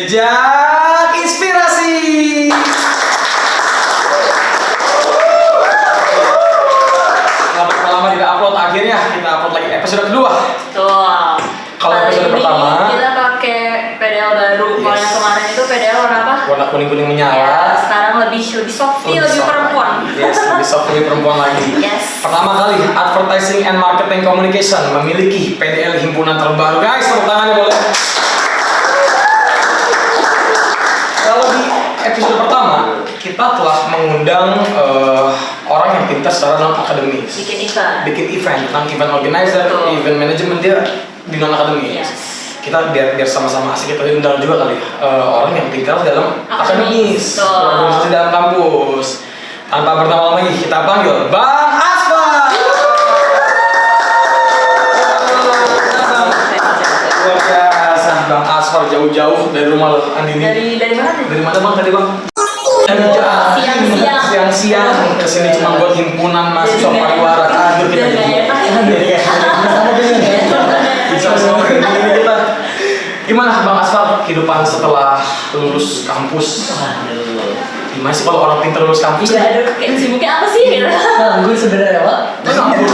Jejak Inspirasi. Setelah lama tidak upload, akhirnya kita upload lagi episode kedua. Betul. Kalau episode pertama kita pakai PDL baru. Kalau yang kemarin itu PDL warna apa? Warna kuning-kuning menyala. Ya, sekarang lebih softy, lebih perempuan. Yes, lebih soft, lebih perempuan lagi. Yes. Pertama kali Advertising and Marketing Communication memiliki PDL himpunan terbaru. Guys, tepuk tangannya boleh. Kalau di episode pertama kita telah mengundang orang yang pintar secara non akademis. Bikin event tentang event organizer, event management, dia di non akademis. Yes. Kita biar sama-sama asik, kita undang juga kali orang yang pintar dalam akademis, organisasi dalam kampus. Tanpa berlama-lama lagi, kita panggil Bang Asfar. Luar biasa, Bang Asfar jauh-jauh dari rumah lo, Andini. Dari mana? Dari mana Bang tadi Bang? Siang-siang kesini cuma buat himpunan mahasiswa pariwara. Aduh kita kita. Gimana Bang Asfar kehidupan setelah lulus kampus? Gimana sih kalau orang pintar lulus kampus? Iya, aduh, kayak sibuknya apa sih? Nganggur sebenarnya Pak. Nganggur?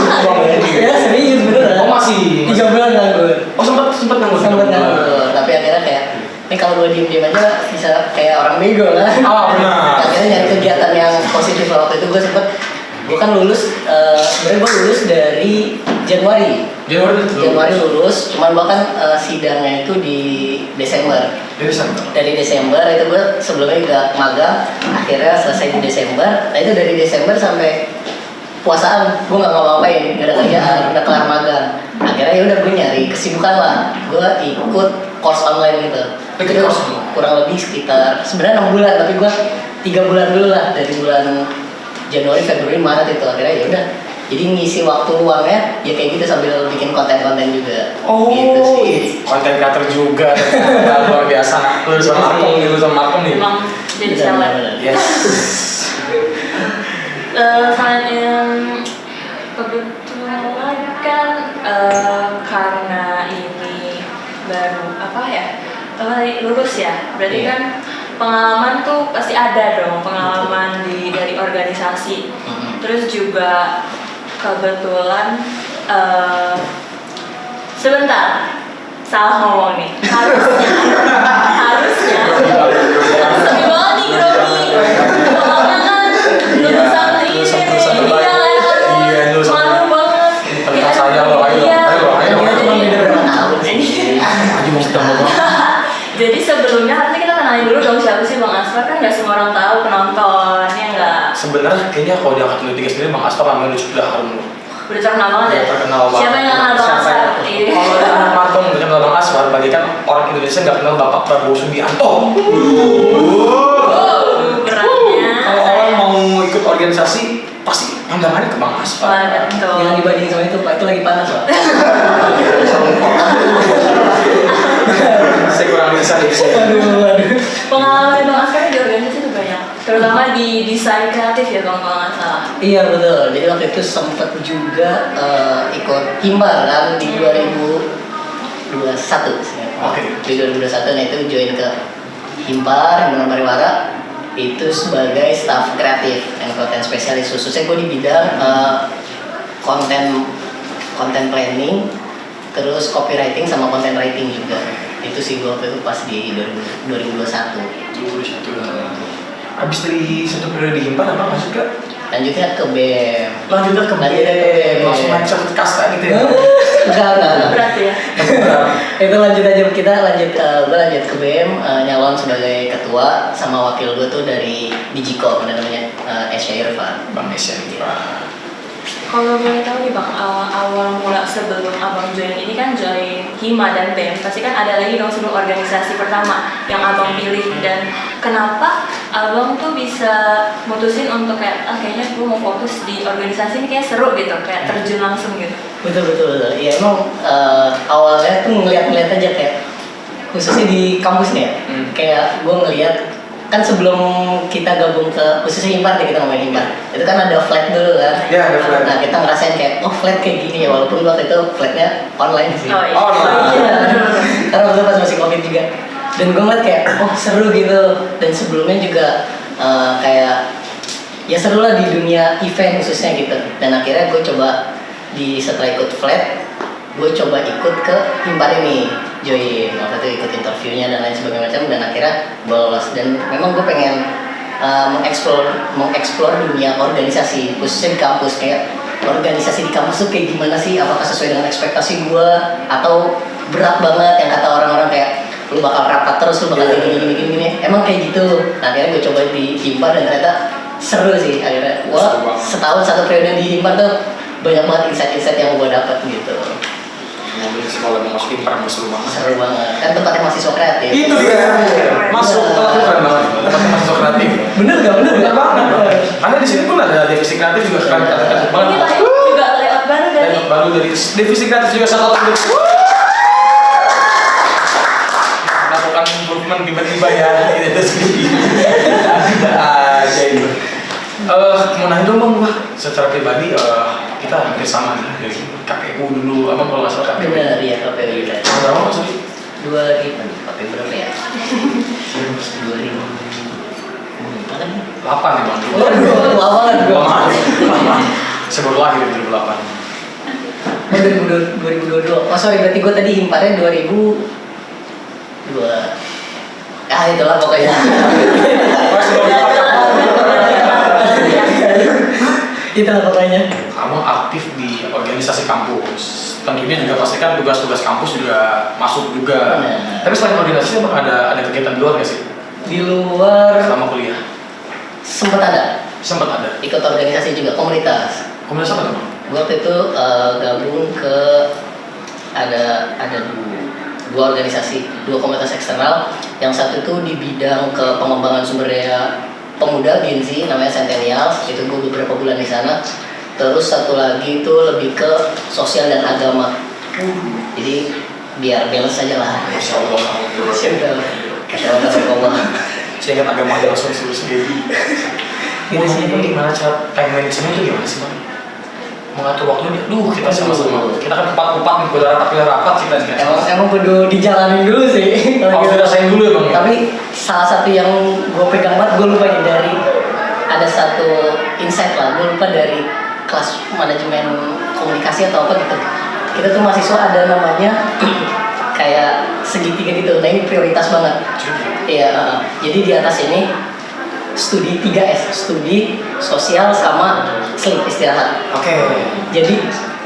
Ya serius beneran. Oh masih? 3 bulan nganggur. Oh sempat nganggur? Sempat nganggur. Tapi akhirnya kayak ini kalau gue diem aja bisa kayak orang bego lah. Oh benar. Akhirnya nyari kegiatan yang positif lah. Waktu itu gue kan lulus, sebenarnya gue lulus dari Januari lulus, cuman gue kan sidangnya itu di Desember. Dari Desember itu gue sebelumnya gak magang, akhirnya selesai di Desember. Nah itu dari Desember sampai puasaan gue gak ngapa-ngapain, gak ada kerjaan, udah kelar magang. Akhirnya ya udah gue nyari kesibukan lah, gue ikut course online gitu. Itu kurang lebih sekitar sebenarnya 6 bulan, tapi gue 3 bulan dulu lah, dari bulan Januari, Februari, Maret itu. Akhirnya ya udah, jadi ngisi waktu luangnya ya kayak gitu sambil bikin konten-konten juga. Oh, gitu sih. Konten creator juga. Luar biasa. Lu sama Markom nih. Emang jadi seleb. Yes. Selain yang kebetulan kan karena ini baru lulus ya, berarti kan pengalaman tuh pasti ada dong, pengalaman dari organisasi. Terus juga kebetulan sebentar salah ngomong nih, harusnya tapi banget nih grogi, soalnya kan lulusan ini malu banget. Tentang saya lo, ayo. Jadi sebelumnya harusnya kita kenalin dulu dong siapa sih Bang Asfar, kan nggak semua orang tahu penontonnya nggak. Sebenarnya kayaknya kalau diangkat Indonesia sendiri Bang Asfar namanya udah harum loh. Udah terkenal banget ya? Terkenal banget. Siapa yang nggak kenal Bang Asfar? Kalau anak Markom nggak kenal Bang Asfar, berarti kan orang Indonesia nggak kenal Bapak Prabowo Subianto. Beratnya. Kalau orang mau ikut organisasi, pasti pandangannya ke Bang Asfar. Betul. Jangan dibandingin sama itu Pak, itu lagi panas Pak. Saya kurang bisa nih. Aduh. Pengalaman Bang Asfar di organisasi itu banyak, terutama di desain kreatif ya Bang, kalau nggak salah. Iya betul, jadi waktu itu sempet juga ikut himbar kan di 2021 Oke. Di 2021, nah itu join ke himbar, himpunan pariwara, itu sebagai staff kreatif dan konten spesialis. Khususnya gue di bidang konten planning, terus copywriting sama content writing juga. Itu sih gue waktu itu pas di 2021. Abis dari satu periode di himpan apa masuk ke? Lanjutnya ke BEM. Lanjutnya ke BEM. Langsung lanjut ke kasta gitu ya? Enggak. Berat ya? Itu lanjut aja, kita lanjut, gue lanjut ke BEM, nyalon sebagai ketua sama wakil gue tuh dari Digicom, namanya Esya Irfan. Bang Esya Irfan. Kalau boleh tahu nih Bang, awal mula sebelum Abang join ini kan join Hima dan BEM, pasti kan ada lagi dong sebelum organisasi pertama yang Abang pilih, dan kenapa Abang tuh bisa mutusin untuk kayaknya gue mau fokus di organisasi ini, kayak seru gitu, kayak terjun langsung gitu. Betul. Ya emang awalnya tuh ngeliat aja kayak khususnya di kampus nih ya, kayak gue ngeliat kan sebelum kita gabung ke khususnya himbar kita ngomongin himbar, itu kan ada flat dulu kan. Iya, ada flat. Nah kita ngerasain kayak flat kayak gini ya, walaupun waktu itu flatnya online sih. Oh iya. Online. Iya. Karena waktu itu pas masih covid juga. dan gue ngeliat kayak oh seru gitu. Dan sebelumnya juga kayak ya seru lah di dunia event khususnya gitu. Dan akhirnya gue coba setelah ikut flat, gue coba ikut ke Himpar ini, join waktu itu ikut interviewnya dan lain sebagainya macam, dan akhirnya lolos. Dan memang gue pengen mengeksplor dunia organisasi khususnya di kampus, kayak organisasi di kampus tuh kayak gimana sih, apakah sesuai dengan ekspektasi gue atau berat banget yang kata orang-orang kayak lu bakal rapat terus, lu bakal gini. Emang kayak gitu. Nah akhirnya gue coba di Himpar dan ternyata seru sih. Akhirnya wah, setahun satu periode di Himpar tuh banyak banget insight-insight yang gue dapat gitu. Ngomongin sih kalau mau masuk Himpar seru banget. Seru banget. Kan tempatnya mahasiswa kreatif. Itu dia. Masuk keren banget. Tempatnya mahasiswa kreatif. Bener gak? Bener banget. Karena di sini pun ada divisi kreatif juga kreatif banget. Ini juga layout baru dari. Layout baru dari divisi kreatif juga satu tahun. Melakukan improvement tiba-tiba ya. Itu sendiri. Aja itu. Mau nanya dong bang, secara pribadi kita hampir sama nih dari KPU dulu, abang kalau nggak salah KPU. Bener ya KPU ya. Tahun berapa mas? 2000 KPU berapa ya? 2000 kan? 8 nih bang. Lama banget gue. Lama. Saya baru lahir di 2008. 2022. Oh sorry, berarti gue tadi Himparnya 2002. Ya itulah pokoknya. Itulah pokoknya. Kamu aktif di organisasi kampus. Tentunya juga pastikan tugas-tugas kampus juga masuk juga. Nah. Tapi selain organisasi emang ada kegiatan di luar nggak sih? Di luar Selama kuliah? sempat ada. Sempat ada. Ikut organisasi juga, komunitas. Komunitas apa tuh bang? Gue waktu itu gabung ke ada dua organisasi, dua komunitas eksternal. Yang satu itu di bidang ke pengembangan sumber daya pemuda Gen Z, namanya Centennials. Itu gue beberapa bulan di sana. Terus satu lagi itu lebih ke sosial dan agama. Jadi biar balance aja lah. Masya Allah. Masya Allah. Saya ingat agama aja langsung suruh sendiri. Gitu sih. Gimana cara time management itu gimana sih bang? Mengatur waktunya, kita sama-sama. Kita kan kupat-kupat nih, pilih rapat kita nih. Emang kudu dijalanin dulu sih. Harus dirasain dulu ya bang. Tapi salah satu yang gue pegang banget, gue lupa nih, dari ada satu insight lah, gue lupa dari kelas manajemen komunikasi atau apa gitu. Kita tuh mahasiswa ada namanya kayak segitiga gitu. Nah ini prioritas banget. Iya. Jadi di atas ini studi 3S, studi, sosial, sama sleep, istirahat. Oke. Jadi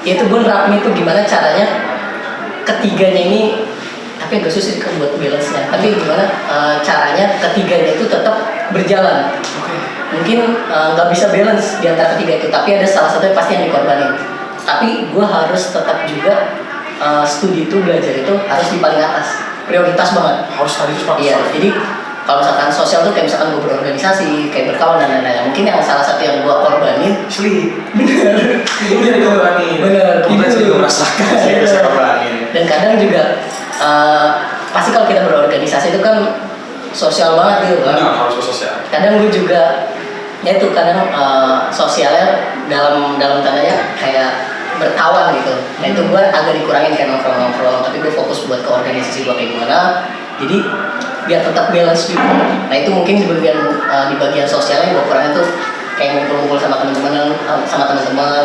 itu gue nerapin itu gimana caranya ketiganya ini, tapi agak susah sih buat balance-nya. Tapi gimana caranya ketiganya itu tetap berjalan. Mungkin nggak bisa balance di antara ketiga itu, tapi ada salah satu yang pasti yang dikorbanin. Tapi gue harus tetap juga studi itu, belajar itu harus di paling atas, prioritas banget. Harus tadi itu seperti iya. Jadi kalau misalkan sosial tuh kayak misalkan gue berorganisasi, kayak berkawan dan lain-lain. Mungkin yang salah satu yang gue korbanin sleep. Bener. Itu yang dikorbanin. Bener. Itu juga merasakan sih saya korbanin. Dan kadang juga pasti kalau kita berorganisasi itu kan sosial banget gitu kan. Benar, harus sosial. Kadang gue juga ya itu kadang sosialnya dalam tandanya kayak berkawan gitu. Nah itu gue agak dikurangin kayak nongkrong, tapi gue fokus buat ke organisasi gue kayak gimana. Jadi biar tetap balance juga. Nah itu mungkin di bagian sosialnya gue kurangnya tuh kayak ngumpul-ngumpul sama teman-teman,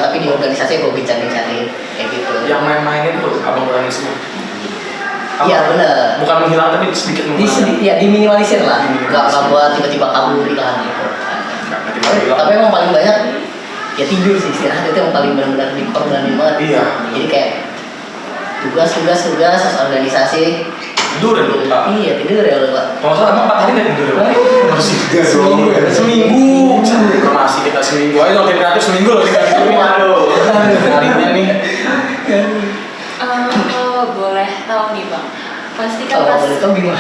tapi di organisasi gue bincang-bincangin kayak gitu. Yang main-mainin tuh abang kurangin semua. Iya benar. Bukan menghilang tapi sedikit menghilang. Ya diminimalisir lah. Gak buat tiba-tiba kabur lah gitu. Tapi emang paling banyak ya tidur sih, istirahat itu yang paling benar-benar dikorbanin banget. Iya. Jadi kayak tugas organisasi. Tidur ya lu Pak? Iya tidur ya lu Pak. Kalau salah emang 4 hari nggak tidur ya Pak? Masih seminggu. Masih kita seminggu aja kalau kreatif seminggu loh kita tidur. Waduh. Harinya nih. Kalau boleh tahu nih bang, pasti kan Kalau pas. boleh tahu gimana?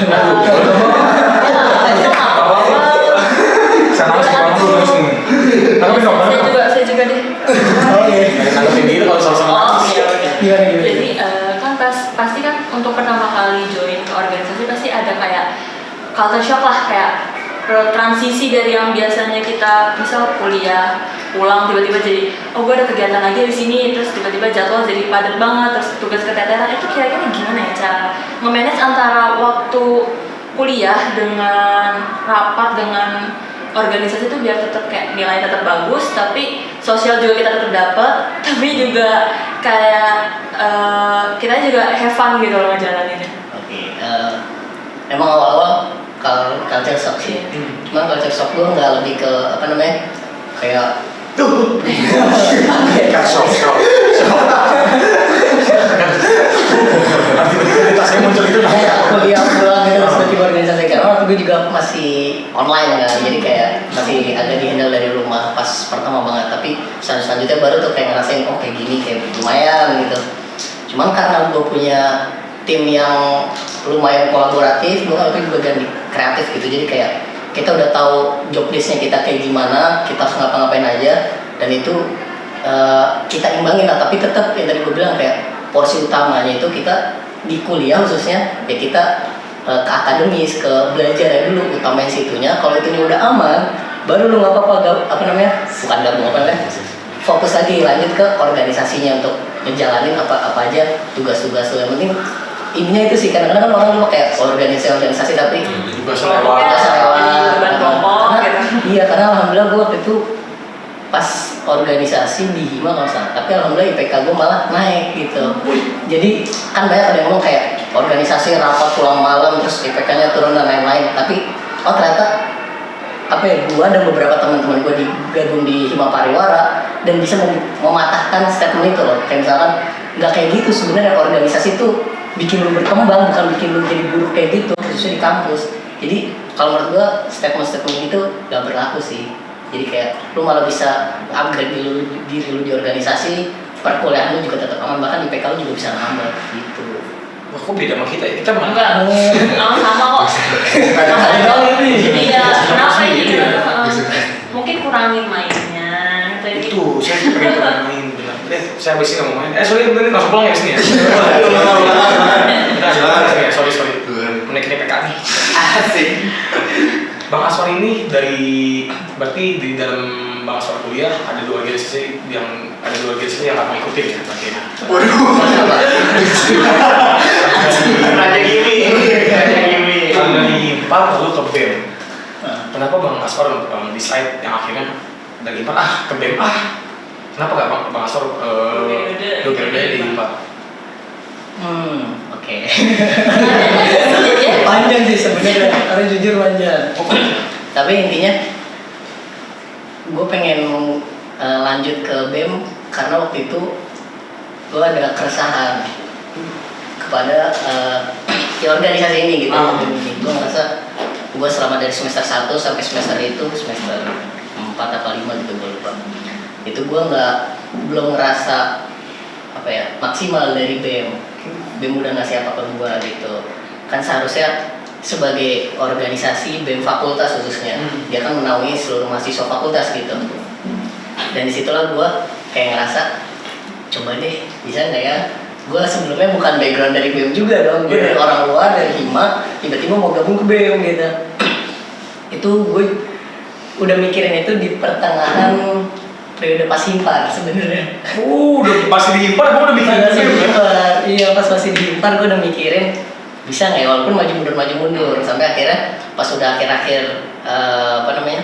Saya harus bangun dulu terus nih. Saya juga deh. Oke. Nanggepin diri kalau sama-sama. Gimana? Jadi kan pasti kan untuk pertama kali join ke organisasi pasti ada kayak culture shock lah, kayak transisi dari yang biasanya kita misal kuliah pulang tiba-tiba jadi gue ada kegiatan lagi di sini, terus tiba-tiba jadwal jadi padat banget, terus tugas keteteran. Itu kira-kira gimana ya cara nge-manage antara waktu kuliah dengan rapat dengan organisasi itu biar tetap kayak nilainya tetap bagus, tapi sosial juga kita tetap dapat, tapi juga kayak kita juga have fun gitu loh ngejalaninnya. Oke, emang awal-awal culture shock sih. Cuman culture shock gue nggak lebih ke apa namanya kayak Tuh. Shock. Tiba-tiba tasnya muncul itu kayak kuliah pulang gitu terus tiba-tiba organisasi karena waktu gue juga masih online kan, jadi kayak masih agak dihandle dari rumah pas pertama banget, tapi selanjutnya baru tuh kayak ngerasain oh kayak gini kayak lumayan gitu. Cuman karena gue punya tim yang lumayan kolaboratif, gue kan juga ganti kreatif gitu, jadi kayak kita udah tahu job listnya kita kayak gimana, kita harus ngapa-ngapain aja, dan itu kita imbangin lah. Tapi tetap yang tadi gue bilang kayak porsi utamanya itu kita di kuliah khususnya ya kita ke akademis, ke belajar ya dulu, utamain situnya. Kalau itu udah aman, baru lu nggak apa-apa apa namanya bukan gabung apa namanya fokus lagi lanjut ke organisasinya untuk ngejalanin apa aja tugas-tugas lu. Yang penting intinya itu sih, kadang-kadang kan orang lupa kayak organisasi tapi juga selewat. Iya, karena alhamdulillah gue waktu itu pas organisasi di Hima nggak salah, tapi alhamdulillah IPK gue malah naik gitu. Jadi kan banyak ada yang ngomong kayak organisasi rapat pulang malam terus IPK-nya turun dan lain-lain, tapi oh ternyata apa ya, gue dan beberapa teman-teman gue digabung di Hima Pariwara dan bisa mematahkan statement itu loh. Kayak misalkan nggak kayak gitu sebenarnya, organisasi itu bikin lu berkembang, bukan bikin lu jadi buruk kayak gitu, khususnya di kampus. Jadi kalau menurut gue statement-statement itu gak berlaku sih. Jadi kayak lu malah bisa upgrade diri lu di organisasi, perkuliahan lu juga tetap aman, bahkan IPK lu juga bisa nambah gitu. Wah, kok beda sama kita ya? Kita mana? Enggak, sama kok. Iya, kenapa ini? Mungkin kurangin mainnya. Itu, saya pengen main benar. Saya habis ini nggak mau main. Sorry, bener langsung pulang ya sini ya. Kita sorry. Menaiknya PK nih. Asik. Bang Aswar ini berarti di dalam Bang Aswar kuliah ada dua organisasi yang abang ikutin ya berarti ya. Waduh. Raja gini. Karena dari IPA lalu ke BEM. Kenapa Bang Aswar decide yang akhirnya dari IPA ke BEM kenapa gak Bang Aswar periode di IPA? Oke. Panjang sih sebenarnya, harus jujur panjang. Tapi intinya gue pengen lanjut ke BEM karena waktu itu gue ada keresahan kepada organisasi ini gitu. Gue ngerasa gue selama dari semester 1 sampai semester 4 atau 5 gitu gue lupa. Itu gue belum ngerasa apa ya maksimal dari BEM udah ngasih apa ke gue gitu. Kan seharusnya sebagai organisasi BEM fakultas khususnya dia kan menaungi seluruh mahasiswa fakultas gitu. Dan disitulah gue kayak ngerasa coba deh bisa nggak ya, gue sebelumnya bukan background dari BEM juga dong, gue dari orang luar dari Hima tiba-tiba mau gabung ke BEM gitu. Itu gue udah mikirin itu di pertengahan periode pas Himpar sebenarnya. Udah pas di Himpar gue udah mikirin iya pas masih di Himpar gue udah mikirin bisa nggak ya, walaupun maju mundur sampai akhirnya pas udah akhir apa namanya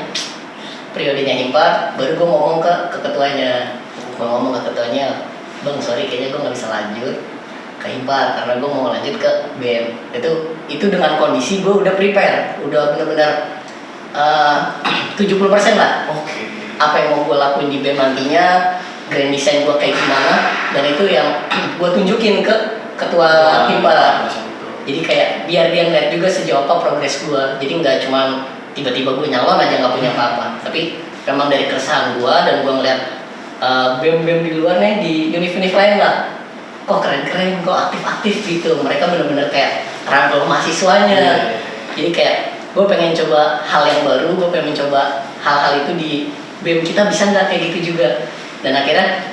periodenya Himpar baru gue ngomong ke ketuanya. Bang sorry kayaknya gue nggak bisa lanjut ke Himpar karena gue mau lanjut ke BEM. Itu dengan kondisi gue udah prepare, udah benar-benar 70% lah. Apa yang mau gue lakuin di BEM nantinya, grand design gue kayak gimana, dan itu yang gue tunjukin ke ketua Himpar. Jadi kayak biar dia ngeliat juga sejauh apa progres gue. Jadi nggak cuma tiba-tiba gue nyalon aja nggak punya apa-apa, tapi memang dari keresahan gue dan gue ngeliat BEM di luar nih di univ-univ lain lah, kok keren-keren, kok aktif-aktif gitu. Mereka bener-bener kayak rangkul mahasiswanya. Jadi kayak gue pengen coba hal yang baru, gue pengen coba hal-hal itu di BEM kita bisa nggak kayak gitu juga. Dan akhirnya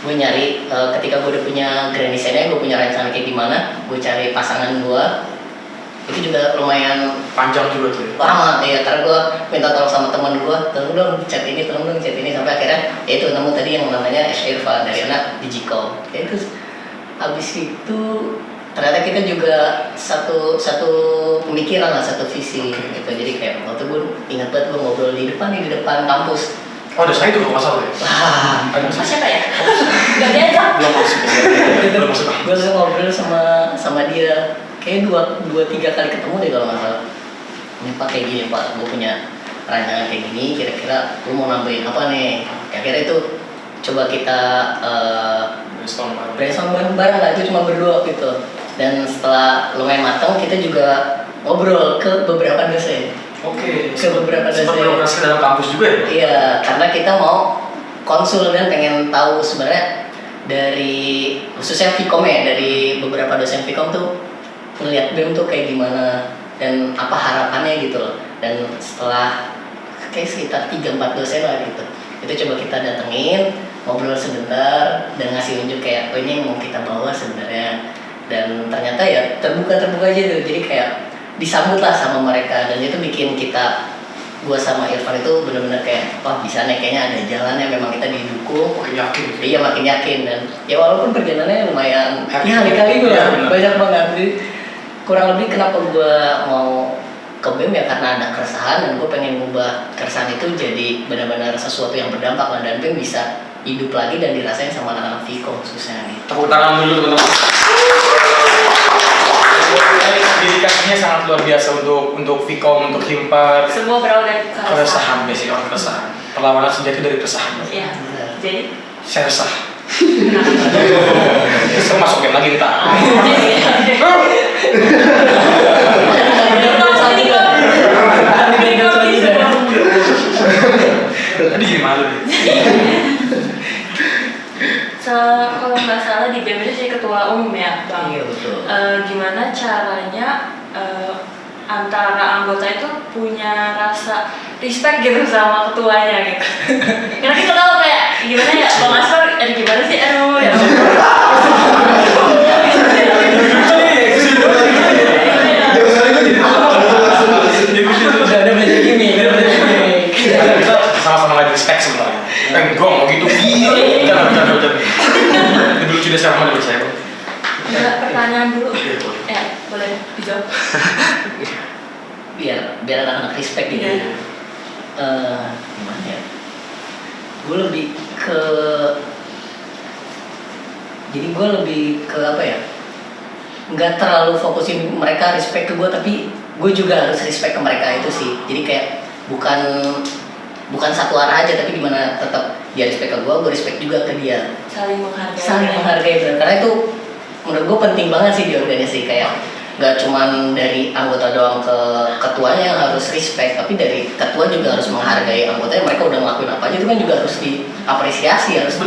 gue nyari ketika gue udah punya grand design-nya, gue punya rencana kayak gimana, gue cari pasangan gue. Itu juga lumayan panjang juga tuh. Lama ya, karena gue minta tolong sama teman gue, tolong dong chat ini sampai akhirnya ya itu nemu tadi yang namanya Irfan dari anak Digicom. Ya itu habis itu ternyata kita juga satu pemikiran lah, satu visi gitu. Jadi kayak waktu gue ingat banget gue ngobrol di depan kampus. Oh, ada saya itu kalau masalah ya. Wah, Mas siapa ya? Gak diajak. Belum masuk. Belum masuk. gue ngobrol sama dia kayak dua tiga kali ketemu deh kalau nggak salah. Ini Pak kayak gini Pak, gue punya rancangan kayak gini, kira-kira lu mau nambahin apa nih? Akhirnya itu coba kita brainstorm bareng lah, itu cuma berdua gitu. Dan setelah lumayan matang, kita juga ngobrol ke beberapa dosen. Oke. Ke beberapa dosen. Sempat berorganisasi dalam kampus juga ya? Iya, karena kita mau konsul dan pengen tahu sebenarnya dari khususnya Vkom ya, dari beberapa dosen Vkom tuh ngelihat BEM tuh kayak gimana dan apa harapannya gitu loh. Dan setelah kayak sekitar 3-4 dosen lah gitu, itu coba kita datengin, ngobrol sebentar dan ngasih unjuk kayak oh ini yang mau kita bawa sebenarnya. Dan ternyata ya terbuka aja tuh, jadi kayak disambut lah sama mereka. Dan itu bikin kita, gua sama Irfan itu benar-benar kayak wah bisa nih, kayaknya ada jalannya, memang kita didukung. Makin yakin. Iya makin yakin. Dan ya walaupun perjalanannya lumayan Happy. hari-hari gue Iya, banyak banget. Jadi kurang lebih kenapa gue mau ke BEM ya karena ada keresahan, dan gue pengen ngubah keresahan itu jadi benar-benar sesuatu yang berdampak lah, dan BEM bisa hidup lagi dan dirasain sama anak-anak Vkom khususnya nih. Tepuk tangan dulu teman-teman. Dedikasinya sangat luar biasa untuk Vkom, untuk Himpar. Semua berawal dari Keresahan, basic orang keresahan. Perlawanan sejati dari keresahan. Iya. Jadi Saya resah. Saya masukin lagi ntar. Tadi jadi malu nih. Kalau nggak salah di BEM itu jadi ketua umum ya, Bang. Iya betul. Gimana caranya antara anggota itu punya rasa respect gitu sama ketuanya gitu. Karena kita tahu kayak gimana ya, Bang Asfar, gimana sih ya. Udah belajar gimmick. Kita sama-sama lagi respect sebenarnya. Gue mau gitu. Jangan. Lebih lucu deh sekarang mana saya. Enggak, pertanyaan dulu. Boleh dijawab. biar anak-anak respect gitu. Iya. Gimana ya? Gue lebih ke apa ya? Nggak terlalu fokusin mereka respect ke gue, tapi gue juga harus respect ke mereka itu sih. Jadi kayak bukan satu arah aja, tapi gimana tetap dia respect ke gue respect juga ke dia. Saling menghargai. Bener. Karena itu menurut gue penting banget sih di organisasi. Kayak nggak cuman dari anggota doang ke ketuanya yang harus respect, tapi dari ketua juga harus menghargai anggotanya. Mereka udah ngelakuin apa aja itu kan juga harus diapresiasi, harus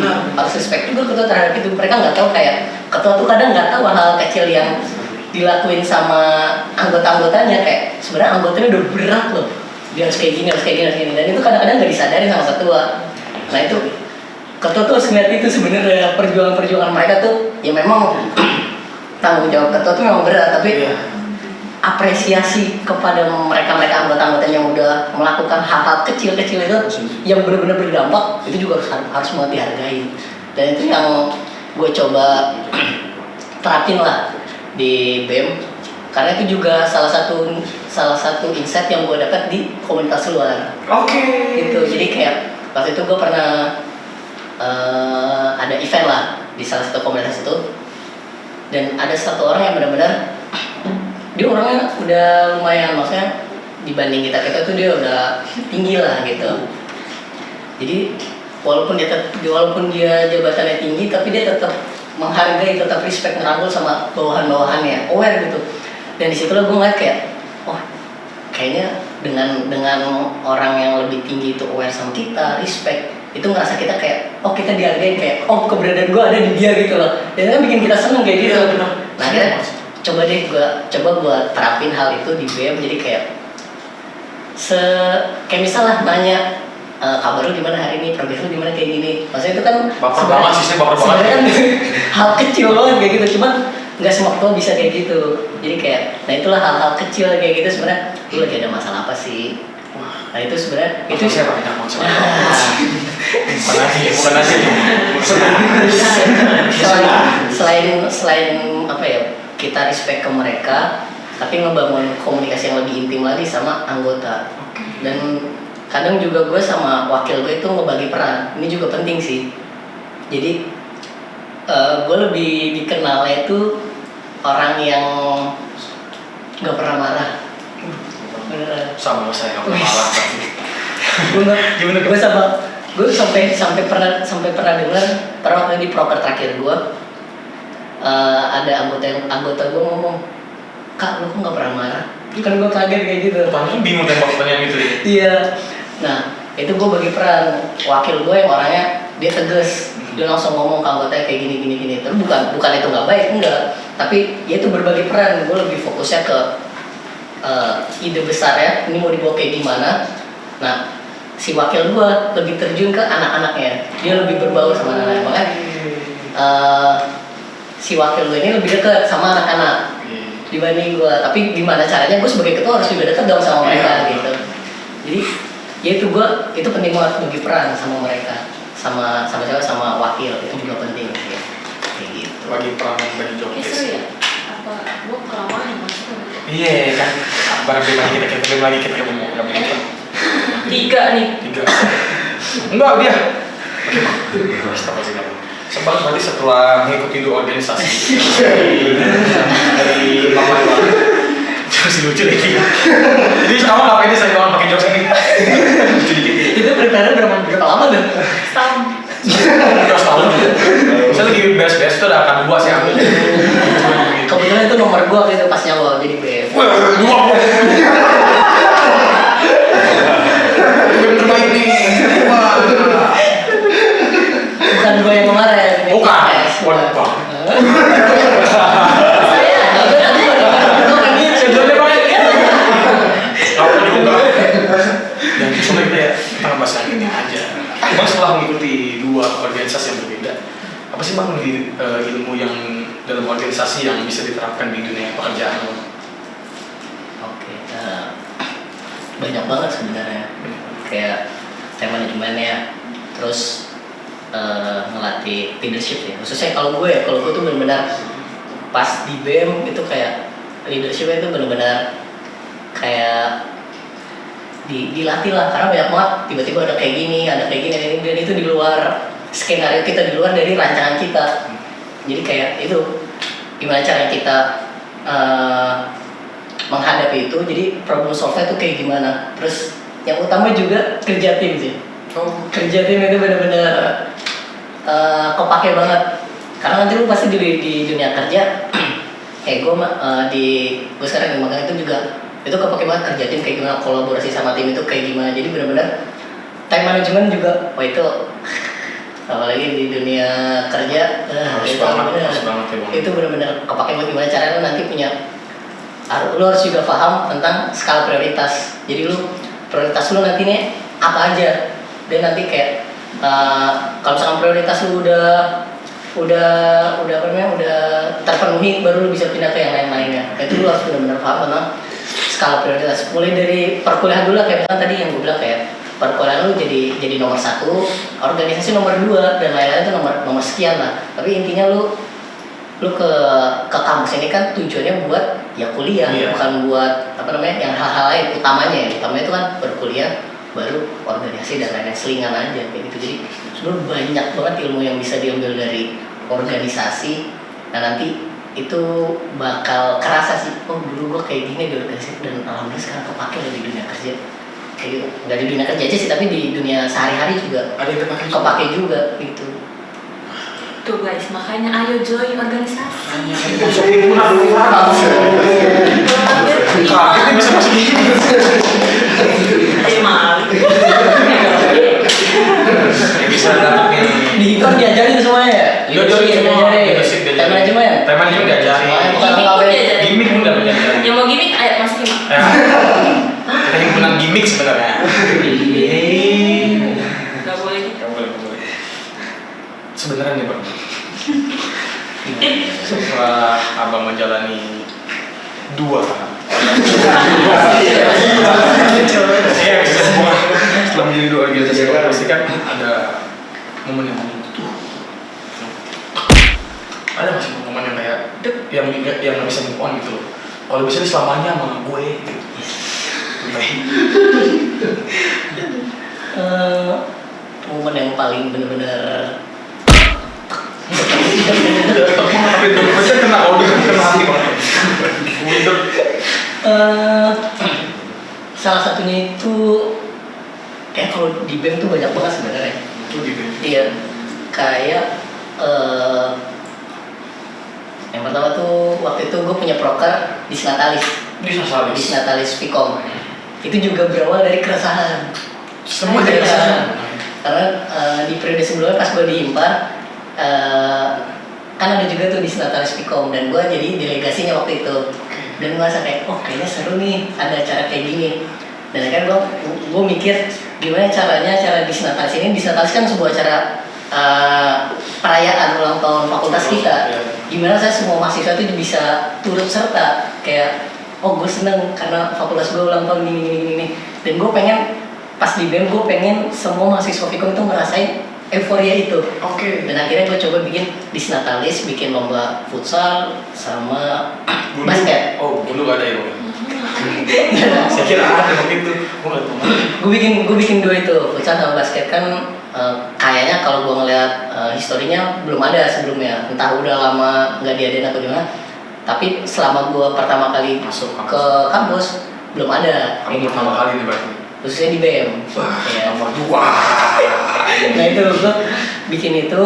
respect juga ketua terhadap itu. Mereka nggak tahu, kayak ketua tuh kadang nggak tahu hal kecil yang dilakuin sama anggota-anggotanya. Kayak sebenarnya anggotanya udah berat loh, dia harus kayak gini, dan itu kadang-kadang nggak disadari sama ketua. Nah itu ketua tuh harus ngeliat itu sebenarnya, perjuangan mereka tuh ya memang tanggung jawab ketua tuh memang berat, tapi apresiasi kepada mereka anggota-anggotanya yang udah melakukan hal-hal kecil-kecil itu yang benar-benar berdampak, itu juga harus mau dihargai. Dan itu yang gue coba terapin lah di BEM, karena itu juga salah satu insight yang gue dapat di komunitas luar. Gitu. Jadi kayak waktu itu gue pernah ada event lah di salah satu komunitas itu, dan ada satu orang yang benar-benar dia orangnya udah lumayan, maksudnya dibanding kita tuh dia udah tinggi lah gitu. Jadi walaupun dia jabatannya tinggi, tapi dia tetap menghargai, tetap respect, ngerangkul sama bawahan-bawahannya, aware gitu. Dan disitulah gue ngeliat kayak wah, kayaknya dengan orang yang lebih tinggi itu aware sama kita, respect, itu ngerasa kita kayak oh kita dihargain, kayak oh keberadaan gue ada di dia gitu loh. Dan itu kan bikin kita seneng kayak gitu. Nah akhirnya coba gue terapin hal itu di BEM. Jadi kayak kayak misalnya nanya kabar lu gimana hari ini, progres lu gimana kayak gini. Maksudnya itu kan sebenarnya kan hal kecil banget kayak gitu, cuman nggak semua ketua bisa kayak gitu. Jadi kayak nah itulah hal-hal kecil kayak gitu sebenarnya. Lu lagi ada masalah apa sih? Nah itu sebenarnya itu siapa banyak masalah. Bukan nasi. Selain apa ya, kita respect ke mereka, tapi ngebangun komunikasi yang lebih intim lagi sama anggota. Dan kadang juga gue sama wakil gue itu ngebagi peran. Ini juga penting sih. Jadi gue lebih dikenalnya itu orang yang nggak pernah marah. Sama saya nggak pernah marah. gue sampai pernah dengar waktu di proker terakhir gue, ada anggota gue ngomong, "Kak, lu kok nggak pernah marah?" Kan gue kaget kayak gitu. Langsung bingung tembak pertanyaan itu ya. Iya. Nah, itu gue bagi peran. Wakil gue yang orangnya dia tegas, dia langsung ngomong ke anggotanya kayak gini. Terus bukan itu nggak baik, enggak. Tapi ya itu berbagi peran. Gue lebih fokusnya ke ide besarnya. Ini mau dibawa kayak gimana? Nah, si wakil gue lebih terjun ke anak-anaknya. Dia lebih berbaur sama anak-anak. Makanya si wakil gue ini lebih dekat sama anak-anak dibanding gue. Tapi gimana caranya gue sebagai ketua harus juga dekat dong sama mereka gitu. Jadi ya itu itu penting banget bagi peran sama mereka, sama wakil itu juga penting ya. Kayak gitu. Bagi peran bagi job Seru ya? Apa gue kelamaan yang masuk? Iya kan. Barang belum lagi kita mau berapa? 3 nih. 3. Enggak dia. Sebab berarti setelah mengikuti 2 organisasi dari lama masih lucu lagi. Jadi sama ngapain saya doang pakai jokes ini? Lucu dikit. Itu prepare berapa lama dan? Setahun. Terus tahun. Saya lagi best itu ada akan 2 sih aku. Kebetulan itu nomor gua waktu itu pas nyawa jadi BF. Wah, 2. Yang terbaik nih. Wah. Bukan gua yang kemarin. Bukan. Waduh. Kita bahas yang ini aja. Bang setelah mengikuti 2 organisasi yang berbeda, apa sih Bang ilmu yang dalam organisasi yang bisa diterapkan di dunia pekerjaan Bang? Oke, banyak banget sebenarnya. Kayak time manajemennya, terus ngelatih leadership ya. Khususnya kalau gue tuh benar-benar pas di BEM itu kayak leadershipnya itu benar-benar kayak dilatih lah, karena banyak banget tiba-tiba ada kayak gini dan itu di luar skenario kita, di luar dari rancangan kita. Jadi kayak itu gimana cara kita menghadapi itu, jadi problem solve itu kayak gimana. Terus yang utama juga kerja tim sih. Kerja tim itu benar-benar kepake banget, karena nanti lu pasti di dunia kerja kayak gue sekarang di magang itu juga itu kepake banget, kerja tim kayak gimana, kolaborasi sama tim itu kayak gimana. Jadi benar-benar time management juga, wah itu apalagi di dunia kerja harus banget ya, itu benar-benar kepake banget. Gimana caranya lu nanti lu harus juga paham tentang skala prioritas. Jadi lu prioritas lu nanti nih apa aja, dan nanti kayak kalau misalkan prioritas lu udah terpenuhi, baru lu bisa pindah ke yang lain-lainnya. Itu lu harus benar-benar paham tentang skala prioritas. Mulai dari perkuliahan dulu, kayak misalkan tadi yang gue bilang, kayak perkuliahan lu jadi nomor 1, organisasi nomor 2, dan lain-lain itu nomor sekian lah. Tapi intinya lu ke kampus ini kan tujuannya buat ya kuliah, bukan buat yang hal-hal lain. Utamanya itu kan berkuliah, baru organisasi dan lain-lain, selingan aja kayak gitu. Jadi sebenarnya banyak banget ilmu yang bisa diambil dari organisasi. Nah nanti itu bakal kerasa sih, oh dulu gue kayak gini di organisasi, dan alhamdulillah sekarang kepake di dunia kerja. Kayak gitu. Nggak di dunia kerja aja sih, tapi di dunia sehari-hari juga ada yang kepake juga gitu. Tuh guys, makanya ayo join organisasi. Masuk himpunan dulu lah. Kita bisa masuk himpunan. Bisa dapetin. Di himpunan diajarin semuanya ya? Diajarin semua. Time manajemen. Time manajemen diajarin. Gimik pun dapat diajarin. Yang mau gimmick, ayo Mas Kima. Kita himpunan gimmick sebenarnya. Gak boleh gitu. Gak boleh. Sebenarnya nih Bang, setelah Abang menjalani 2 tahap. Iya, setelah menjadi 2 organisasi, pasti kan ada momen yang ada masih momen yang kayak yang nggak bisa move on gitu loh. Kalau bisa nih selamanya sama gue gitu. Momen yang paling bener-bener Tapi itu kena audio, kena hati banget. Salah satunya itu kayak kalau di BEM tuh banyak banget sebenarnya. Itu gitu. Iya, kayak yang pertama tuh waktu itu gue punya proker di Snatalis. Di Snatalis Vkom. Itu juga berawal dari keresahan. Semua dari keresahan. Karena di periode sebelumnya pas gue di Impar, kan ada juga tuh di Snatalis Vkom dan gue jadi delegasinya waktu itu. Dan gue rasa kayak, oh kayaknya seru nih ada acara kayak gini. Dan akhirnya gue mikir gimana caranya acara di Snatalis ini. Di Snatalis kan sebuah acara perayaan ulang tahun fakultas kita. Gimana saya semua mahasiswa itu bisa turut serta kayak, oh gue seneng karena fakultas gue ulang tahun gini. Dan gue pengen pas di BEM gue pengen semua mahasiswa Vkom itu ngerasain euforia itu. Dan akhirnya gue coba bikin di Snatalis, bikin lomba futsal sama basket. Oh, dulu gak ada ya? Saya kira ada waktu itu. Gue bikin dua itu, futsal sama basket kan. Kayaknya kalau gue ngeliat historinya belum ada sebelumnya, entah udah lama nggak diadain atau gimana. Tapi selama gue pertama kali masuk ke kampus belum ada. Kamu pertama kali nih berarti? Khususnya di BEM. Nomor 2. Nah itu gue bikin itu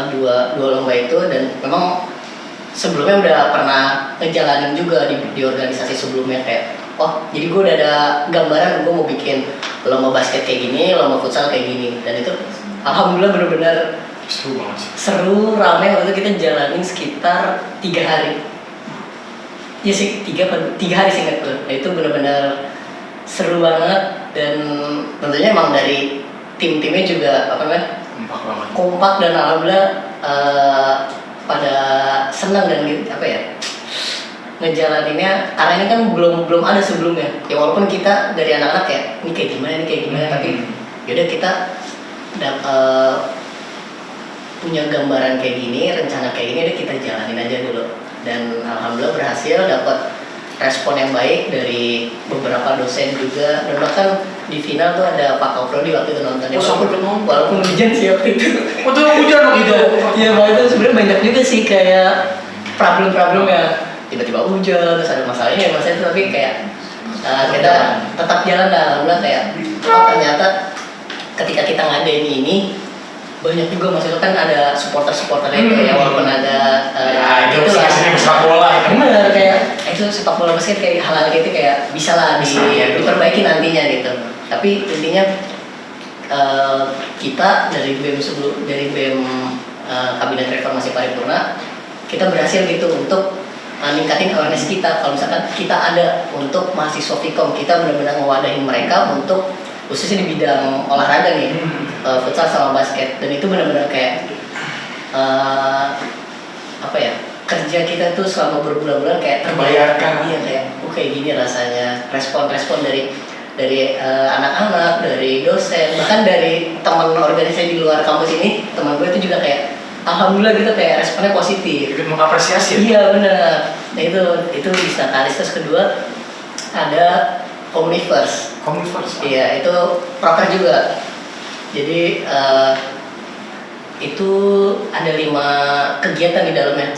dua lomba itu dan memang sebelumnya udah pernah ngejalanin juga di organisasi sebelumnya kayak. Oh, jadi gue udah ada gambaran gue mau bikin lomba basket kayak gini, lomba futsal kayak gini. Dan itu alhamdulillah benar-benar seru banget sih. Seru, rame. Waktu itu kita jalanin sekitar 3 hari. Ya sih, 3 hari singkat gue. Nah itu benar-benar seru banget. Dan tentunya emang dari tim-timnya juga kompak dan alhamdulillah pada senang dan ngejalaninnya karena ini kan belum ada sebelumnya ya walaupun kita dari anak-anak ya ini kayak gimana tapi yaudah kita punya gambaran kayak gini, rencana kayak gini udah kita jalanin aja dulu dan alhamdulillah berhasil dapat respon yang baik dari beberapa dosen juga dan bahkan di final tuh ada Pak Kauprodi waktu itu nontonnya. Oh sampai nonton walaupun hujan sih waktu itu. Oh tuh hujan waktu itu. Iya waktu itu sebenarnya banyak juga sih kayak problem ya. Tiba-tiba hujan, terus ada masalahnya itu tapi kayak kita tetap jalan lah, kayak oh ternyata ketika kita ngadain ini banyak juga maksudnya kan ada supporter-supporternya itu ya walaupun ada itu lah sepak bola bener kayak itu sepak bola basket kayak hal-hal gitu kayak bisa lah diperbaiki nantinya gitu tapi intinya kita dari BEM Kabinet Reformasi Paripurna kita berhasil gitu untuk ningkatin awareness kita kalau misalkan kita ada untuk mahasiswa Vkom kita benar-benar ngewadahin mereka untuk khususnya di bidang olahraga nih futsal sama basket dan itu benar-benar kayak kerja kita tuh selama berbulan-bulan kayak terbayarkan kayak kayak gini rasanya respon dari anak-anak dari dosen bahkan dari teman organisasi di luar kampus ini teman gue itu juga kayak alhamdulillah gitu kayak responnya positif. Ikut mengapresiasi. Iya benar. Nah itu di Snatalis terus kedua ada Communivers. Iya itu proker juga. Jadi itu ada 5 kegiatan di dalamnya.